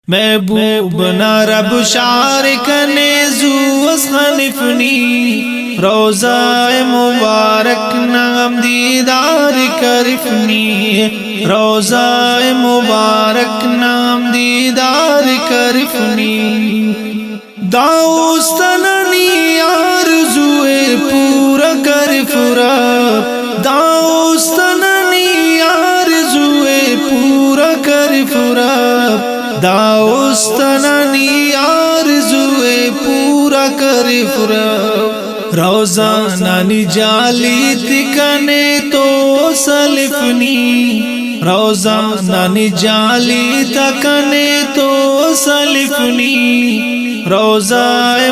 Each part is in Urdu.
محبوب رب شارک نیزو اسخنفنی روضہ مبارک نام دیدار کرفنی روضہ مبارک نام دیدار کرفنی داؤستنانی آرزوئے پورا کرف رب داؤستنانی آرزوئے پورا کرف رب داؤستنانی آرزوئے پورا کرف رب روضہ نانی جالی تکنے تو سلفنی روضہ نانی جالی تکنے تو سلفنی روضہ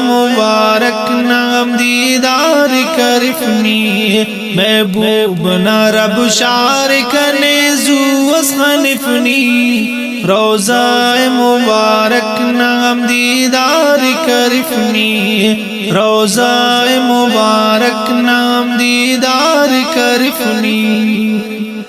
مبارک نام دیدار کرفنی محبوب رب شارک نیزو اسخنفنی روضہ مبارک نام دیدار کرفنی روضہ مبارک نام دیدار کرفنی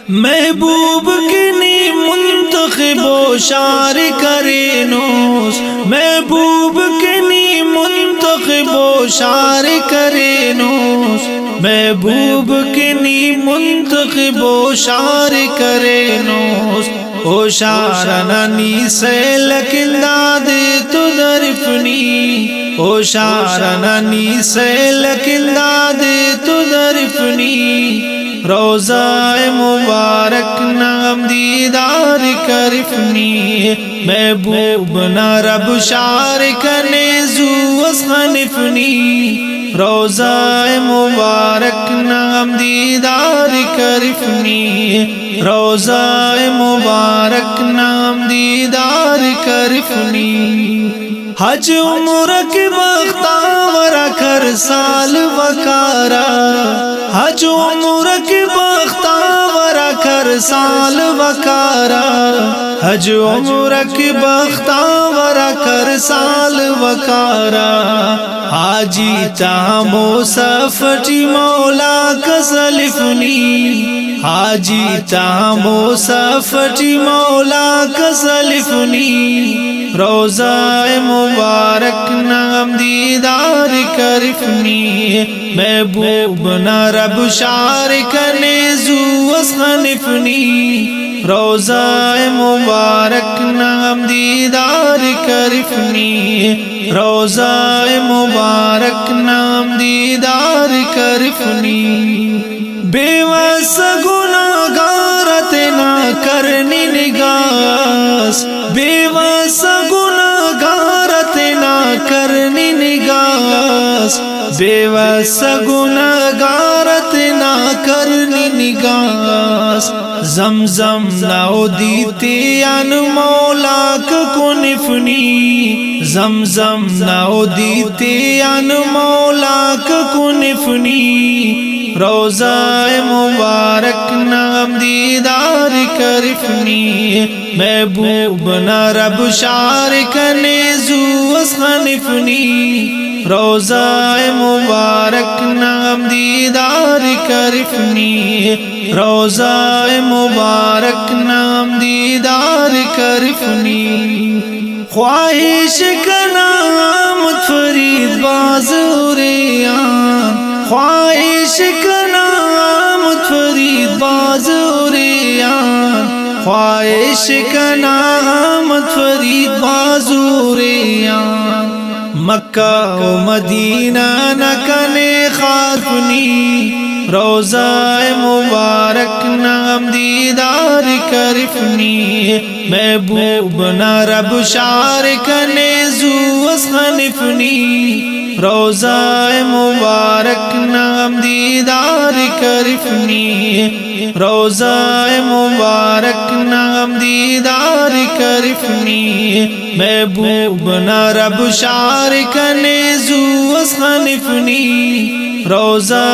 محبوب کنی منتخب و شار کرینوس محبوب کنی منتخب و شار کرینوس محبوب کنی منتخب و شار کرینوس او شارنانی سے لکن دادے تو درفنی او شارنانی سے لکن دادے تو درفنی روضہ مبارک نام دیدار کرفنی محبوب رب شارک نیزو اسخنفنی روضہ مبارک نام دیدار کرفنی روضہ مبارک نام دیدار کرفنی حج عمرہ کے بختاور کر سال وکارا حج عمرہ کے بختاور کر سال وکارا حج عمرہ کے بختاور کر سال وکارا حاجی تامو سفٹی مولا کسلفنی حاجی تامو سفٹی مولا کسلفنی روضہ مبارک نام دیدار کرفنی محبوب رب شارک نیزو اسخنفنی روضہ مبارک نام دیدار کرفنی روضہ مبارک نام دیدار کرفنی بیوس گناہگارت نہ کرنی نگاس بیوس گناہگارت نہ کرنی نگاس بیوس گناہگارت نہ کرنی نگاس زمزم ناو دیتی ان مولا کنفنی زمزم ناو دیتی ان مولا کنفنی روضہ مبارک نام دیدار کرفنی محبوب رب شارک نیزو اسخنفنی روضہ مبارک نام دیدار کرفنی روضہ مبارک نام دیدار کرفنی خواہش کا نام فرید بازوریان خواہش کا نام فرید بازوریان خواہش کا نام فرید بازوریان مکہ و مدینہ نکنے خارفنی روضہ مبارک نام دیدار کرفنی محبوب رب شارک نیزو اسخنفنی روضہ مبارک نام دیدار کرفنی روضہ مبارک نام دیدار کرفنی محبوب رب شارک نیزو اسخنفنی روضہ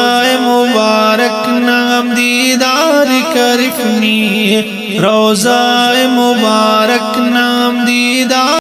مبارک نام دیدار کرفنی روضہ مبارک نام